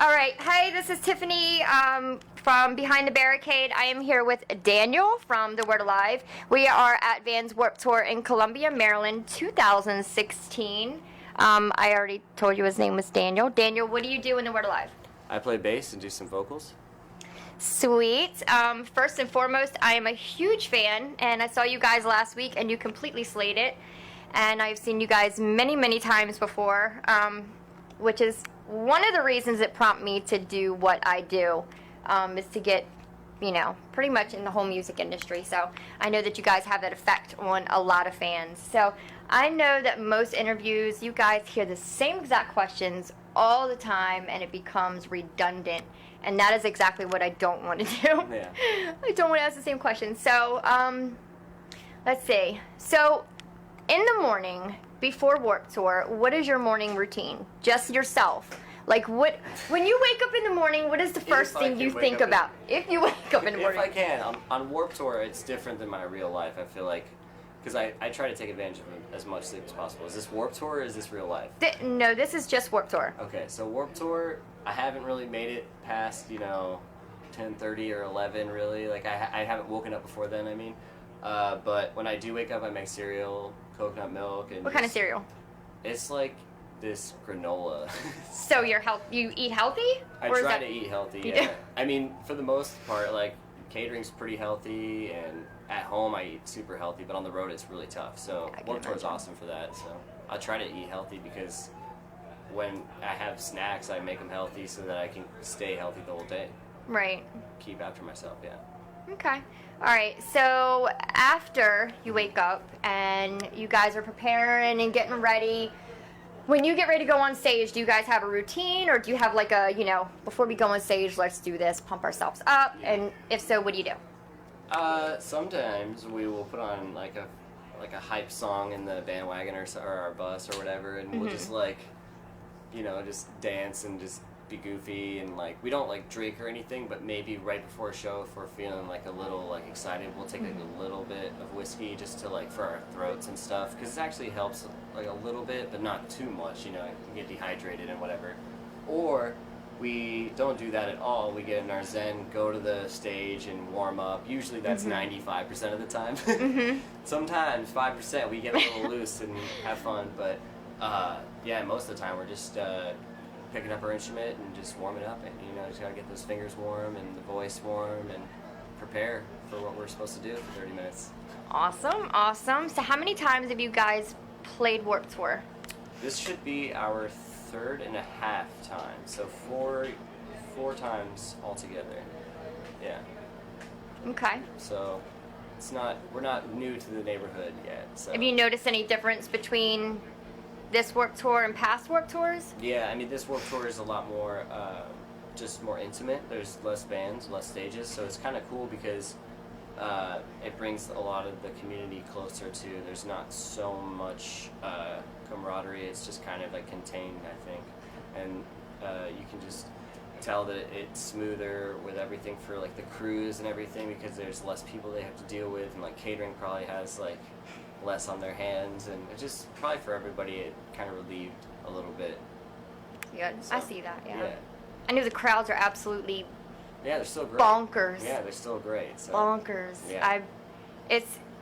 All right. Hi, this is Tiffany from Behind the Barricade. I am here with Daniel from The Word Alive. We are at Vans Warped Tour in Columbia, Maryland, 2016. I already told you his name was Daniel. Daniel, what do you do in The Word Alive? I play bass and do some vocals. Sweet. First and foremost, I am a huge fan, and I saw you guys last week, and you completely slayed it. And I've seen you guys many, many times before, which is one of the reasons that prompt me to do what I do, is to get, pretty much in the whole music industry. So I know that you guys have that effect on a lot of fans. So I know that most interviews, you guys hear the same exact questions all the time, and it becomes redundant. And that is exactly what I don't want to do. Yeah. I don't want to ask the same question. So, let's see. So, in the morning, before Warped Tour, what is your morning routine? Just yourself. Like, when you wake up in the morning, what is the first thing you think about? If you wake up in the morning. If I can. On Warped Tour, it's different than my real life, I feel like. Because I try to take advantage of as much sleep as possible. Is this Warped Tour or is this real life? No, this is just Warped Tour. Okay, so Warped Tour, I haven't really made it past, 10:30 or 11, really. Like, I haven't woken up before then, I mean. But when I do wake up, I make cereal, coconut milk. And what kind of cereal? It's like this granola. So you eat healthy? I try to eat healthy, yeah. I mean, for the most part, like, catering's pretty healthy, and at home I eat super healthy, but on the road it's really tough. So Warped Tour is awesome for that. So I try to eat healthy because when I have snacks, I make them healthy so that I can stay healthy the whole day. Right. Keep after myself, yeah. Okay. All right. So after you wake up and you guys are preparing and getting ready, when you get ready to go on stage, do you guys have a routine, or do you have like a, before we go on stage, let's do this, pump ourselves up? Yeah. And if so, what do you do? Sometimes we will put on like a hype song in the bandwagon or our bus or whatever, and we'll just just dance and just be goofy, and like we don't like drink or anything, but maybe right before a show, if we're feeling like a little like excited, we'll take like a little bit of whiskey just to like for our throats and stuff, because it actually helps like a little bit, but not too much. You can get dehydrated and whatever. Or we don't do that at all. We get in our zen, go to the stage and warm up. Usually that's 95% of the time. Sometimes 5% we get a little loose and have fun, but yeah, most of the time we're just picking up our instrument and just warming up, and just gotta get those fingers warm and the voice warm and prepare for what we're supposed to do for 30 minutes. Awesome. So how many times have you guys played Warped Tour? This should be our third and a half time, so four times altogether. Yeah. Okay. So we're not new to the neighborhood yet. So. Have you noticed any difference between this Warped Tour and past Warped Tours? Yeah, I mean, this Warped Tour is a lot more, just more intimate. There's less bands, less stages, so it's kind of cool because it brings a lot of the community closer to. There's not so much camaraderie. It's just kind of like contained, I think, and you can just tell that it's smoother with everything for like the crews and everything, because there's less people they have to deal with, and like catering probably has like less on their hands, and it just probably for everybody it kind of relieved a little bit. Yeah, so, I see that. Yeah. Yeah. I know the crowds are absolutely they're still great. Bonkers. Yeah, they're still great. So. Bonkers. Yeah.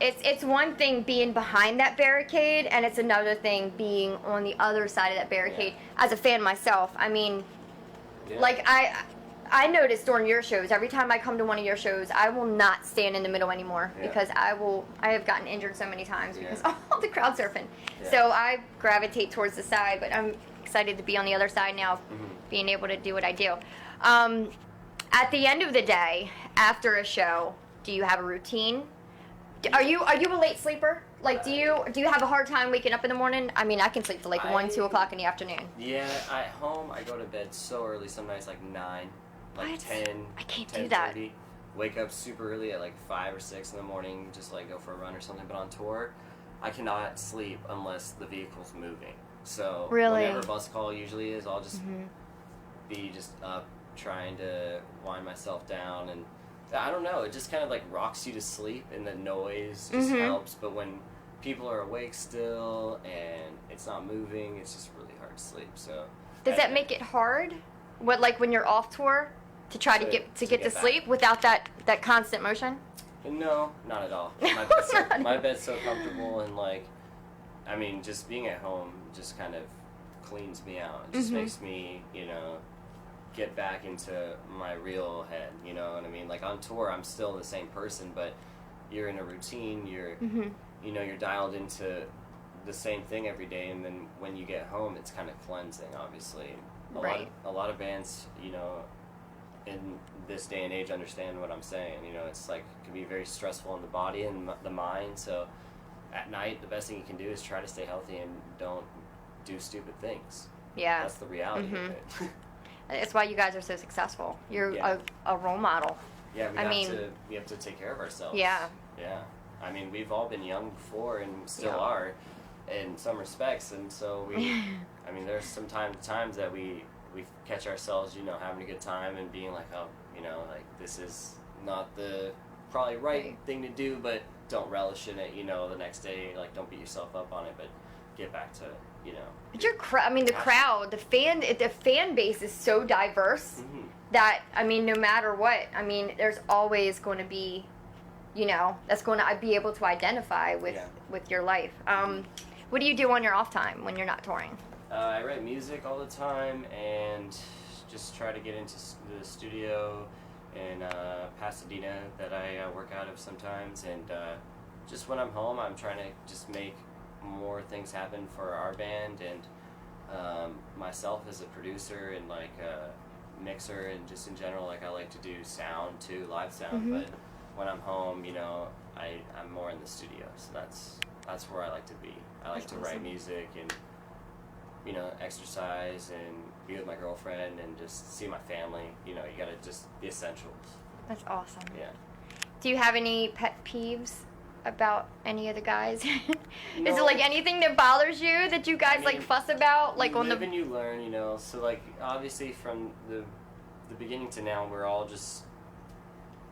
It's one thing being behind that barricade, and it's another thing being on the other side of that barricade. Yeah. As a fan myself, I mean, like I noticed during your shows, every time I come to one of your shows, I will not stand in the middle anymore, because I have gotten injured so many times because all the crowd surfing. Yeah. So I gravitate towards the side, but I'm excited to be on the other side now, being able to do what I do. At the end of the day, after a show, do you have a routine? Are you a late sleeper? Like, do you have a hard time waking up in the morning? I mean, I can sleep till like 1, 2 o'clock in the afternoon. Yeah, at home I go to bed so early, some nights like 9, like what? 10. I can't 10, do that. 30. Wake up super early at like 5 or 6 in the morning, just like go for a run or something. But on tour, I cannot sleep unless the vehicle's moving. So whenever bus call usually is, I'll just be just up trying to wind myself down, and I don't know, it just kind of like rocks you to sleep, and the noise just helps. But when people are awake still and it's not moving, it's just really hard to sleep. So does that make it hard? What, like when you're off tour to try to get to sleep without that constant motion? No, not at all. My bed's so comfortable, and like, I mean, just being at home just kind of cleans me out. It just makes me, get back into my real head. You know what I mean? Like on tour, I'm still the same person, but you're in a routine. You're, you're dialed into the same thing every day, and then when you get home, it's kind of cleansing. Obviously, a lot of bands, in this day and age understand what I'm saying. It's like it can be very stressful on the body and the mind. So at night, the best thing you can do is try to stay healthy and don't do stupid things. Yeah, that's the reality of it. It's why you guys are so successful. You're a role model. Yeah, we have to take care of ourselves. Yeah. Yeah. I mean, we've all been young before and still are in some respects, and so there's some times that we catch ourselves, having a good time and being like, oh, like this is not the probably right thing to do, but don't relish in it, the next day, like don't beat yourself up on it, but get back to, But the crowd, the fan base is so diverse that, no matter what, there's always going to be, that's going to be able to identify with your life. What do you do on your off time when you're not touring? I write music all the time and just try to get into the studio in Pasadena that I work out of sometimes. And just when I'm home, I'm trying to just make more things happen for our band and myself as a producer and like a mixer and just in general, like I like to do sound too, live sound. But when I'm home, I'm more in the studio. So that's where I like to be. I like to write music and exercise and be with my girlfriend and just see my family. You gotta just the essentials. That's awesome. Yeah. Do you have any pet peeves about any of the guys? No. Is it like anything that bothers you that you guys like fuss about? Like you live and you learn, So like obviously from the beginning to now, we're all just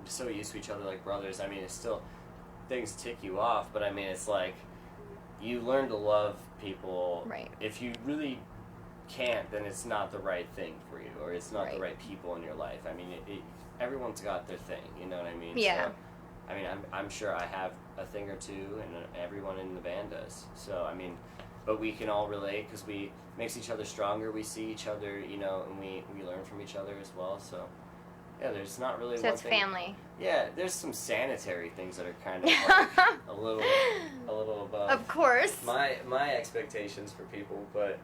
so used to each other like brothers. It's still things tick you off, but it's like you learn to love people. Right. If you really can't, then it's not the right thing for you, or it's not the right people in your life. Everyone's got their thing, you know what I mean? Yeah. So, I'm sure I have a thing or two, and everyone in the band does. So, but we can all relate because we makes each other stronger. We see each other, and we learn from each other as well. So, yeah, there's not really one thing. So it's family. Yeah, there's some sanitary things that are kind of like a little above. Of course. My expectations for people, but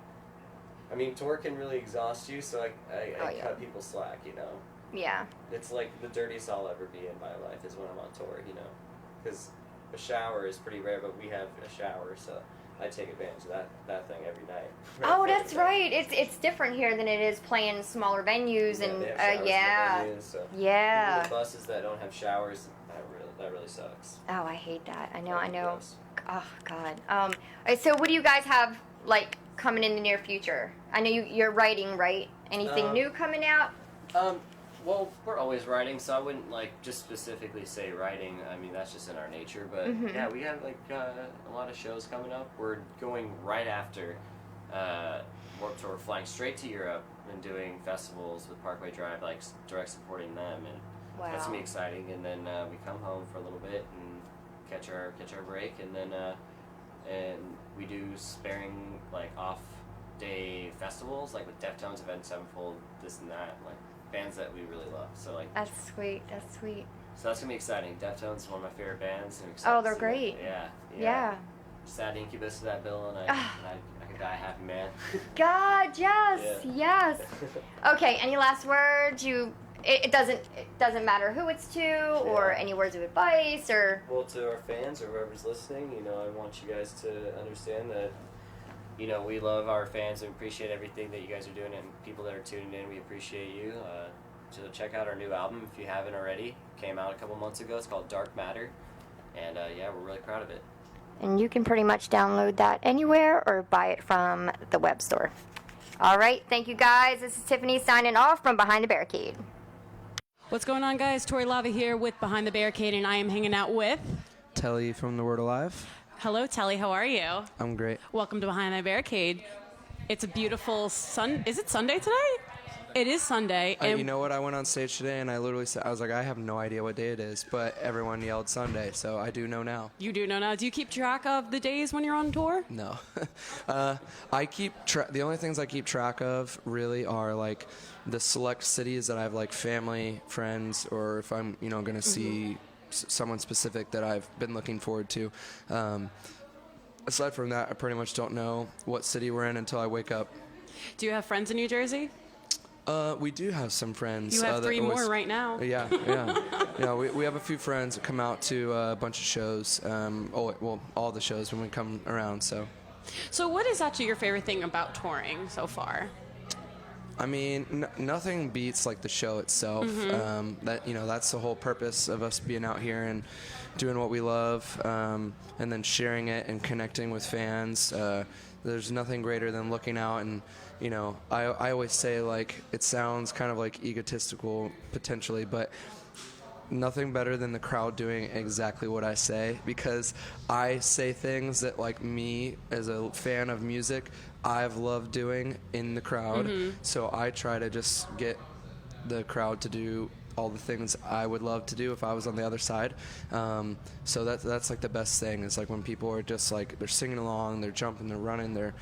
tour can really exhaust you, so I cut people slack, Yeah. It's like the dirtiest I'll ever be in my life is when I'm on tour, because a shower is pretty rare, but we have a shower, so I take advantage of that thing every night. Oh, that's right. It's different here than it is playing smaller venues and they have showers in the venues, so yeah. The buses that don't have showers, that really sucks. Oh, I hate that. I know. Gross. Oh God. So what do you guys have like coming in the near future? I know you're writing, right? Anything new coming out? Well, we're always writing, so I wouldn't just specifically say writing. That's just in our nature. But yeah, we have a lot of shows coming up. We're going right after Warped Tour, flying straight to Europe and doing festivals with Parkway Drive, direct supporting them, and that's gonna be exciting. And then we come home for a little bit and catch our break, and then and we do sparing off day festivals with Deftones, Avenged Sevenfold, this and that, bands that we really love. So that's sweet. So that's gonna be exciting. Deftones is one of my favorite bands. Oh, they're great. Yeah. Sad Incubus to that bill, and I could die a happy man. God, yes. Okay. Any last words? It doesn't matter who it's to, or any words of advice, or. Well, to our fans or whoever's listening, I want you guys to understand that. We love our fans and appreciate everything that you guys are doing, and people that are tuning in, we appreciate you. So check out our new album if you haven't already. Came out a couple months ago. It's called Dark Matter, and we're really proud of it. And you can pretty much download that anywhere or buy it from the web store. All right, thank you guys. This is Tiffany signing off from Behind the Barricade. What's going on, guys? Tori Lava here with Behind the Barricade, and I am hanging out with Telle from The Word Alive. Hello, Telle. How are you? I'm great. Welcome to Behind the Barricade. It's a beautiful Is it Sunday today? It is Sunday. And you know what? I went on stage today and I literally said, I was like, I have no idea what day it is, but everyone yelled Sunday, so I do know now. You do know now. Do you keep track of the days when you're on tour? No. I keep the only things I keep track of really are like the select cities that I have like family, friends, or if I'm, going to see someone specific that I've been looking forward to. Aside from that, I pretty much don't know what city we're in until I wake up. Do you have friends in New Jersey? We do have some friends. You have three more right now. Yeah. We have a few friends that come out to a bunch of shows. All the shows when we come around. So what is actually your favorite thing about touring so far? I mean, nothing beats like the show itself. That's the whole purpose of us being out here and doing what we love, and then sharing it and connecting with fans. There's nothing greater than looking out and, I always say, like, it sounds kind of like egotistical potentially, but nothing better than the crowd doing exactly what I say, because I say things that, like, me as a fan of music, I've loved doing in the crowd. So I try to just get the crowd to do all the things I would love to do if I was on the other side. So that's like the best thing. It's like when people are just like, they're singing along, they're jumping, they're running, they're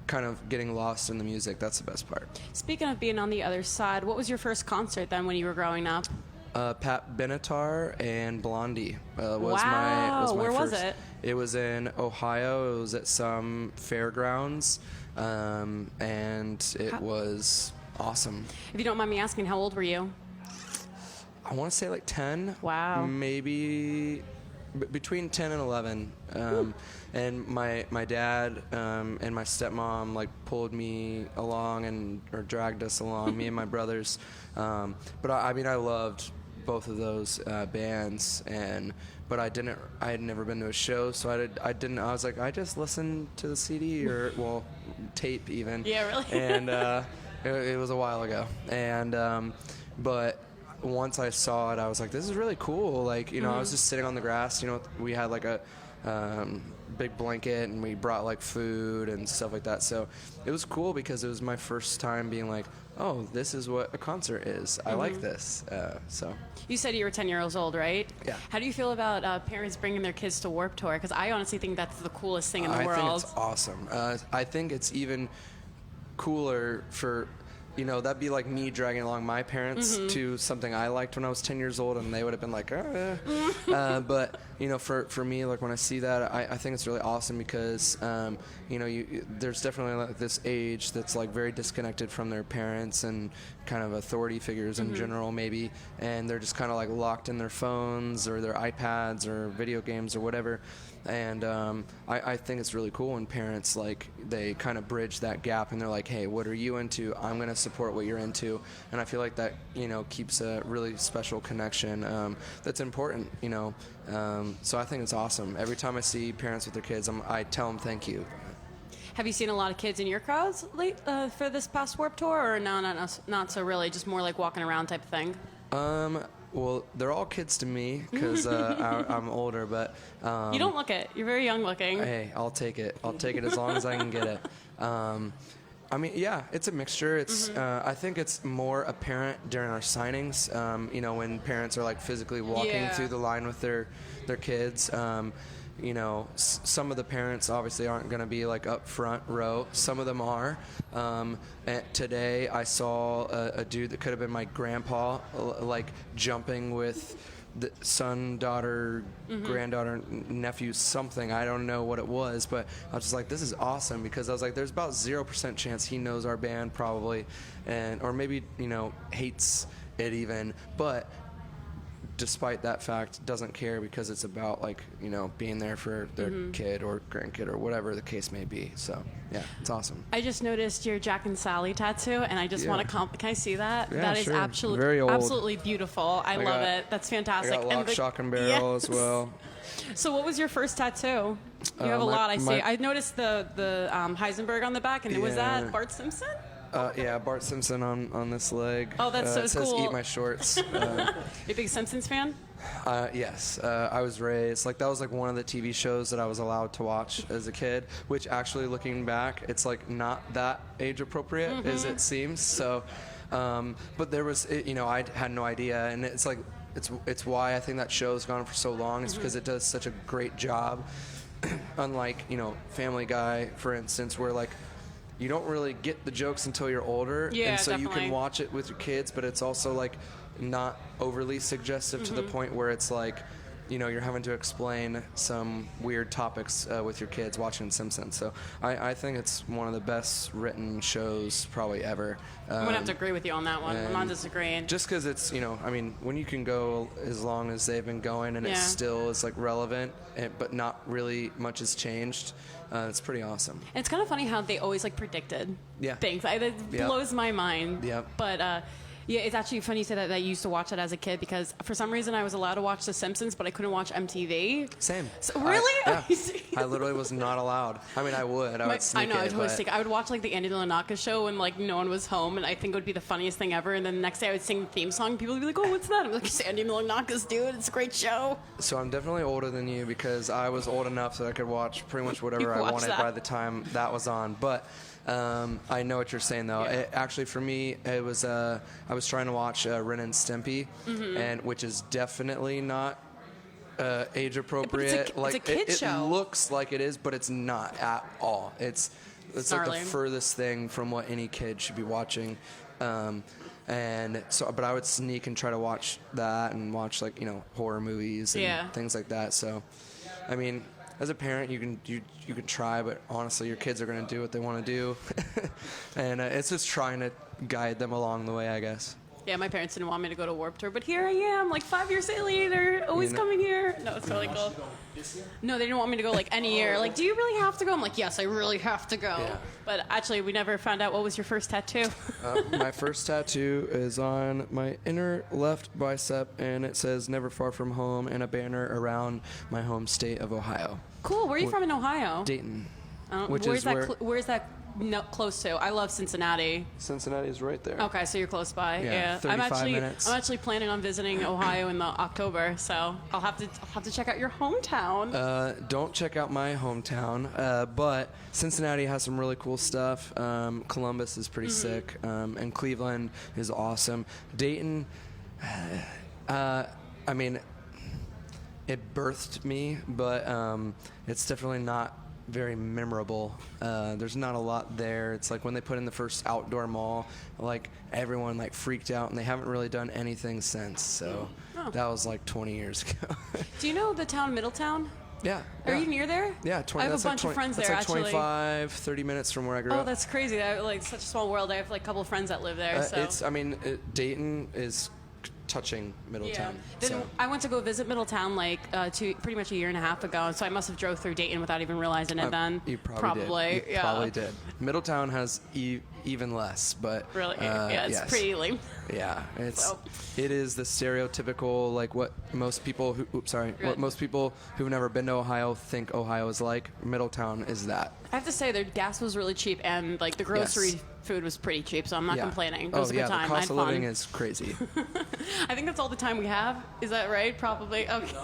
kind of getting lost in the music. That's the best part. Speaking of being on the other side, what was your first concert then when you were growing up? Pat Benatar and Blondie was wow. my Where first. Was it? It was in Ohio. It was at some fairgrounds, and it was awesome. If you don't mind me asking, how old were you? I want to say like 10. Wow. Maybe between 10 and 11. And my dad and my stepmom like pulled me along or dragged us along, me and my brothers. But I mean, I loved both of those bands, but I had never been to a show, so I was like, I just listened to the CD or tape even. Yeah, really. And it was a while ago, and but once I saw it, I was like, this is really cool. Like, I was just sitting on the grass. We had like a big blanket, and we brought like food and stuff like that. So it was cool because it was my first time being like, oh, this is what a concert is. I like this. So you said you were 10 years old, right? Yeah. How do you feel about parents bringing their kids to Warped Tour? Because I honestly think that's the coolest thing in the world. I think it's awesome. I think it's even cooler for, that'd be like me dragging along my parents to something I liked when I was 10 years old, and they would have been like, but, for me, like when I see that, I think it's really awesome because, there's definitely like this age that's like very disconnected from their parents and kind of authority figures in general maybe, and they're just kind of like locked in their phones or their iPads or video games or whatever. And I think it's really cool when parents, like, they kind of bridge that gap and they're like, hey, what are you into? I'm going to support what you're into. And I feel like that, keeps a really special connection that's important, So I think it's awesome. Every time I see parents with their kids, I tell them thank you. Have you seen a lot of kids in your crowds for this past Warped Tour, or no, not so really, just more like walking around type of thing? Well, they're all kids to me because I'm older, but... you don't look it. You're very young looking. Hey, I'll take it. I'll take it as long as I can get it. I mean, yeah, it's a mixture. It's I think it's more apparent during our signings, when parents are like physically walking through the line with their kids. Some of the parents obviously aren't going to be like up front row. Some of them are. And today I saw a dude that could have been my grandpa, like jumping with the son, daughter, granddaughter, nephew, something. I don't know what it was, but I was just like, this is awesome, because I was like, there's about 0% chance he knows our band probably, or maybe, hates it even, but despite that fact, doesn't care because it's about, like, being there for their kid or grandkid or whatever the case may be. So, yeah, it's awesome. I just noticed your Jack and Sally tattoo, and I just want to can I see that? Yeah, that is sure. absolutely beautiful. I love it. That's fantastic. I got Lock, Shock, and Barrel as well. So what was your first tattoo? You have a lot, I see. I noticed the Heisenberg on the back, and was that Bart Simpson? Yeah, Bart Simpson on this leg. Oh, that's so it says cool. Eat My Shorts. You a big Simpsons fan? Yes. I was raised, like, that was like one of the TV shows that I was allowed to watch as a kid, which actually, looking back, it's like not that age appropriate as it seems. So But there was, I had no idea, and it's like, it's why I think that show's gone for so long, is because it does such a great job. Unlike, Family Guy, for instance, where like you don't really get the jokes until you're older, and so you can watch it with your kids, but it's also like not overly suggestive to the point where it's like, you're having to explain some weird topics with your kids watching Simpsons. So I think it's one of the best written shows probably ever. I'm going to have to agree with you on that one. I'm not disagreeing. Just because it's, when you can go as long as they've been going and it still is like relevant, but not really much has changed, it's pretty awesome. And it's kind of funny how they always like predicted things. It blows my mind. Yep. But yeah, it's actually funny you say that I used to watch it as a kid, because for some reason I was allowed to watch The Simpsons, but I couldn't watch MTV. Same. So, really? I literally was not allowed. I mean, I would sneak it. I would watch like the Andy Lanaka show when like no one was home, and I think it would be the funniest thing ever. And then the next day I would sing the theme song, and people would be like, "Oh, what's that?" I'm like, "It's Andy Lanaka's, dude. It's a great show." So I'm definitely older than you, because I was old enough that I could watch pretty much whatever I wanted by the time that was on. But I know what you're saying, though. Yeah. Actually, for me, it was I was trying to watch Ren and Stimpy, and which is definitely not age appropriate. It's a kid show. It looks like it is, but it's not at all. It's like the furthest thing from what any kid should be watching. And so, but I would sneak and try to watch that and watch like horror movies and things like that. So, I mean, as a parent, you can try, but honestly, your kids are going to do what they want to do, and it's just trying to guide them along the way, I guess. Yeah, my parents didn't want me to go to Warped Tour, but here I am, like 5 years later, always coming here. No, it's totally cool. No, they didn't want me to go like any year. Like, do you really have to go? I'm like, yes, I really have to go. Yeah. But actually, we never found out what was your first tattoo. My first tattoo is on my inner left bicep, and it says "Never Far From Home" and a banner around my home state of Ohio. Cool. Where are you from in Ohio? Dayton. Where's that close to? I love Cincinnati. Cincinnati is right there. Okay, so you're close by. Yeah. 35 minutes. I'm actually planning on visiting Ohio in the October, so I'll have to check out your hometown. Don't check out my hometown, but Cincinnati has some really cool stuff. Columbus is pretty sick, and Cleveland is awesome. Dayton, I mean, it birthed me, but it's definitely not very memorable. There's not a lot there. It's like when they put in the first outdoor mall, like everyone like freaked out, and they haven't really done anything since. So that was like 20 years ago. Do you know the town Middletown? Yeah. Are you near there? Yeah, I have a bunch of friends there, that's like actually. 25, 30 minutes from where I grew up. Oh, that's crazy. Like such a small world. I have like a couple of friends that live there. Dayton is touching Middletown. Yeah. Then I went to go visit Middletown like pretty much a year and a half ago, so I must have drove through Dayton without even realizing it then. You probably did. You probably did. Middletown has even less, but really, it's pretty lame. Yeah, it is the stereotypical like what most people who've never been to Ohio think Ohio is like. Middletown is that. I have to say their gas was really cheap, and like the grocery food was pretty cheap, so I'm not complaining. It was a good time. The cost of living is crazy. I think that's all the time we have. Is that right? Probably. Okay.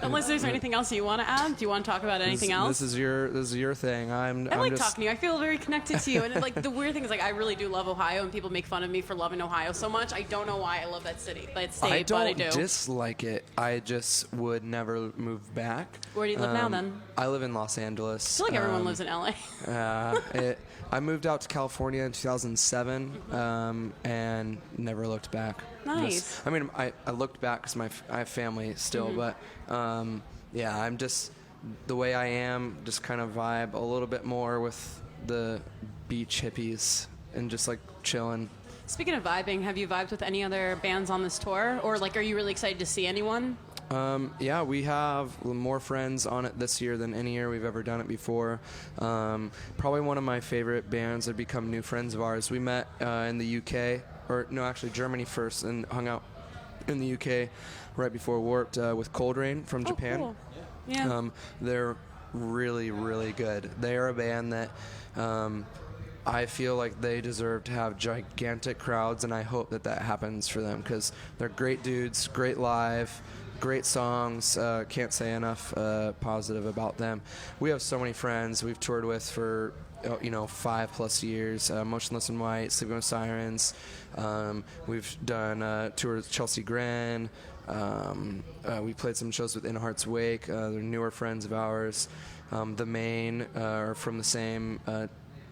Unless there's anything else you want to add. Do you want to talk about anything else? This is your thing. I like talking to you. I feel very connected to you. And like the weird thing is like I really do love Ohio, and people make fun of me for loving Ohio so much. I don't know why I love that state, but I do. Dislike it. I just would never move back. Where do you live now then? I live in Los Angeles. I feel like everyone lives in LA. I moved out to California in 2007 and never looked back. Nice. I looked back because I have family still, but I'm just the way I am, just kind of vibe a little bit more with the beach hippies and just like chilling. Speaking of vibing, have you vibed with any other bands on this tour? Or like, are you really excited to see anyone? We have more friends on it this year than any year we've ever done it before. Probably one of my favorite bands that become new friends of ours. We met in the UK, Germany first, and hung out in the UK right before Warped with Cold Rain from Japan. Cool. Yeah. They're really, really good. They are a band that I feel like they deserve to have gigantic crowds, and I hope that happens for them because they're great dudes, great live, great songs. Can't say enough positive about them. We have so many friends we've toured with for 5+ years. Motionless in White, Sleeping with Sirens. We've done a tour with Chelsea Grin. We played some shows with In Heart's Wake. They're newer friends of ours. The Main are from the same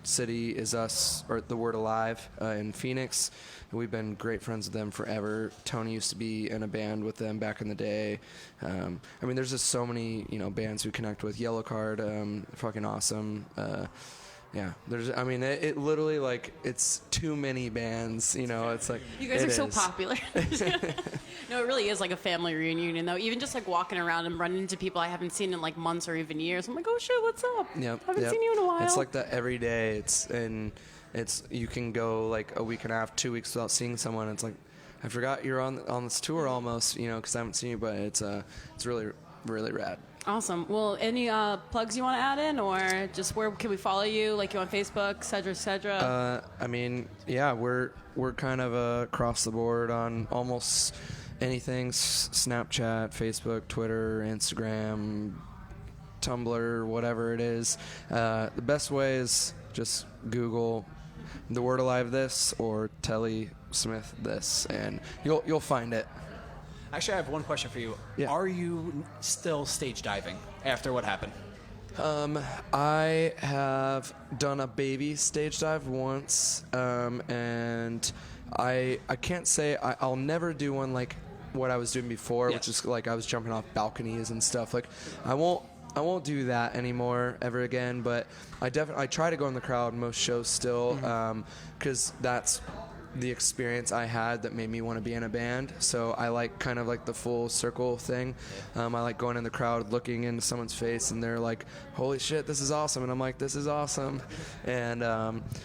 city as us, or The Word Alive in Phoenix. We've been great friends with them forever. Tony used to be in a band with them back in the day. There's just so many bands we connect with. Yellow Card, fucking awesome. Yeah, it literally, like, it's too many bands, it's like... You guys are so popular. No, it really is like a family reunion, though. Even just, like, walking around and running into people I haven't seen in, like, months or even years. I'm like, oh, shit, what's up? Yep. Haven't seen you in a while. It's like that every day. You can go, like, a week and a half, 2 weeks without seeing someone. It's like, I forgot you're on this tour almost, because I haven't seen you, but it's really, really rad. Awesome. Well, any plugs you want to add in, or just where can we follow you? Like, you on Facebook, et cetera? We're kind of across the board on almost anything: Snapchat, Facebook, Twitter, Instagram, Tumblr, whatever it is. The best way is just Google The Word Alive this or Telle Smith this, and you'll find it. Actually, I have one question for you. Yeah. Are you still stage diving after what happened? I have done a baby stage dive once, and I can't say I'll never do one like what I was doing before, which is like I was jumping off balconies and stuff. Like I won't do that anymore ever again. But I try to go in the crowd most shows still, because that's the experience I had that made me want to be in a band. So I like kind of like the full circle thing. I like going in the crowd, looking into someone's face, and they're like, holy shit, this is awesome. And I'm like, this is awesome. And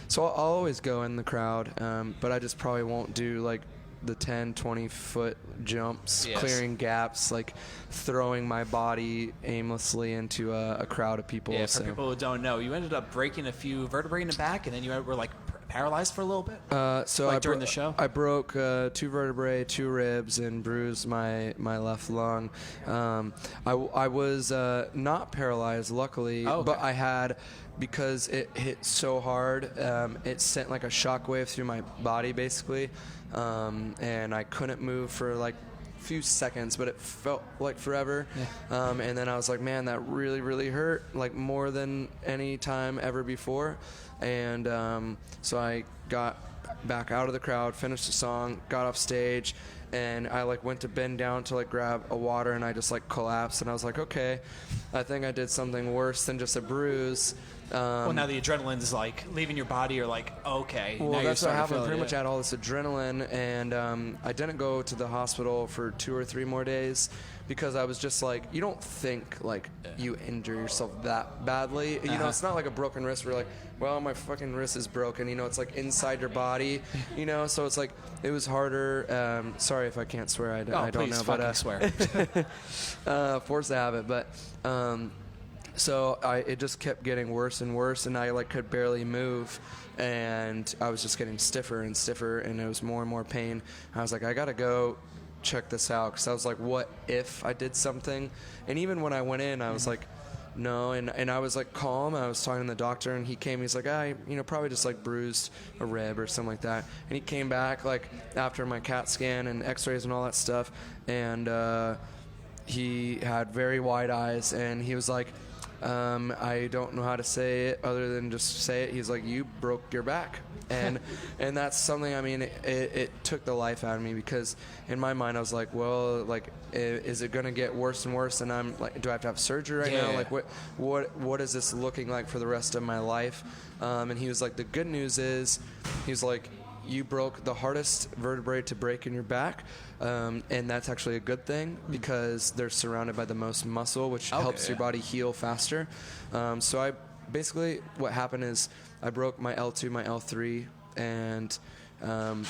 so I'll always go in the crowd, but I just probably won't do like the 10, 20-foot jumps, clearing gaps, like throwing my body aimlessly into a crowd of people. Yeah, for people who don't know, you ended up breaking a few vertebrae in the back, and then you were like paralyzed for a little bit? During the show? I broke 2 vertebrae, 2 ribs, and bruised my left lung. I was not paralyzed, luckily, but I had, because it hit so hard, it sent like a shockwave through my body, basically, and I couldn't move for like a few seconds, but it felt like forever. And then I was like, man, that really, really hurt, like more than any time ever before. And so I got back out of the crowd, finished the song, got off stage, and I like went to bend down to like grab a water, and I just like collapsed, and I was like, okay, I think I did something worse than just a bruise. Well, now the adrenaline is like leaving your body. You're like, okay. Well, now that's you're what happened. to Pretty much had all this adrenaline, and I didn't go to the hospital for 2 or 3 more days because I was just like, you don't think like you injure yourself that badly. You know, it's not like a broken wrist where you're like, well, my fucking wrist is broken. You know, it's like inside your body. You know, so it's like it was harder. Sorry if I can't swear. I don't know, but swear. Forced to have it, but. So it just kept getting worse and worse, and I like could barely move, and I was just getting stiffer and stiffer, and it was more and more pain. I was like, I gotta go check this out, because I was like, what if I did something? And even when I went in, I was like, no, and I was like calm. I was talking to the doctor, and he came. He's like, probably just like bruised a rib or something like that. And he came back like after my CAT scan and X-rays and all that stuff, and he had very wide eyes, and he was like, I don't know how to say it other than just say it. He's like, you broke your back. And that's something, I mean, it took the life out of me, because in my mind I was like, well, like, is it going to get worse and worse? And I'm like, do I have to have surgery right now? Like, what is this looking like for the rest of my life? And he was like, the good news is, he was like, you broke the hardest vertebrae to break in your back, and that's actually a good thing, because they're surrounded by the most muscle, which helps your body heal faster. So I basically, what happened is I broke my L2, my L3, and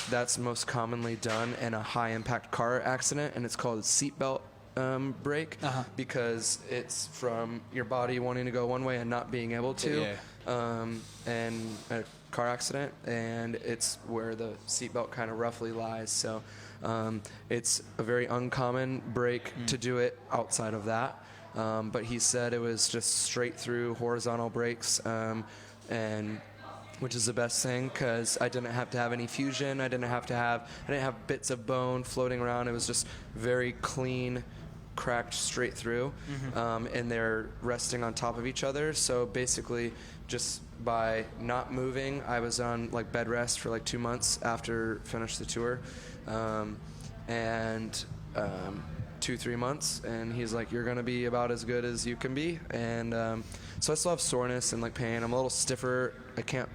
that's most commonly done in a high-impact car accident, and it's called a seatbelt break, because it's from your body wanting to go one way and not being able to, and a car accident, and it's where the seatbelt kind of roughly lies. So it's a very uncommon break to do it outside of that, but he said it was just straight through horizontal breaks and which is the best thing because I didn't have to have any fusion. I didn't have bits of bone floating around. It was just very clean, cracked straight through, and they're resting on top of each other. So basically, just by not moving, I was on like bed rest for like 2 months after finished the tour, and 2-3 months, and he's like, you're gonna be about as good as you can be. And so I still have soreness and like pain. I'm a little stiffer. I can't,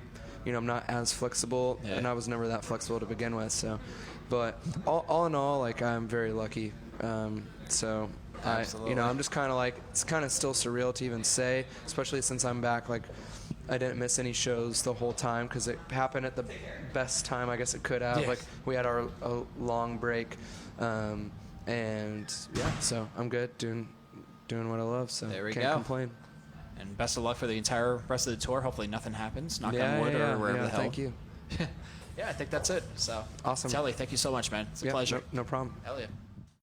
I'm not as flexible, and I was never that flexible to begin with. So, but all in all, like I'm very lucky. So I'm just kind of like, it's kind of still surreal to even say, especially since I'm back. Like I didn't miss any shows the whole time because it happened at the best time I guess it could have. Like we had a long break, and yeah, so I'm good doing what I love. So there we can't complain. And best of luck for the entire rest of the tour. Hopefully nothing happens. Knock on wood or wherever the hell. Thank you. Yeah, I think that's it. So awesome. Telle, thank you so much, man. It's a pleasure. No problem. Hell yeah.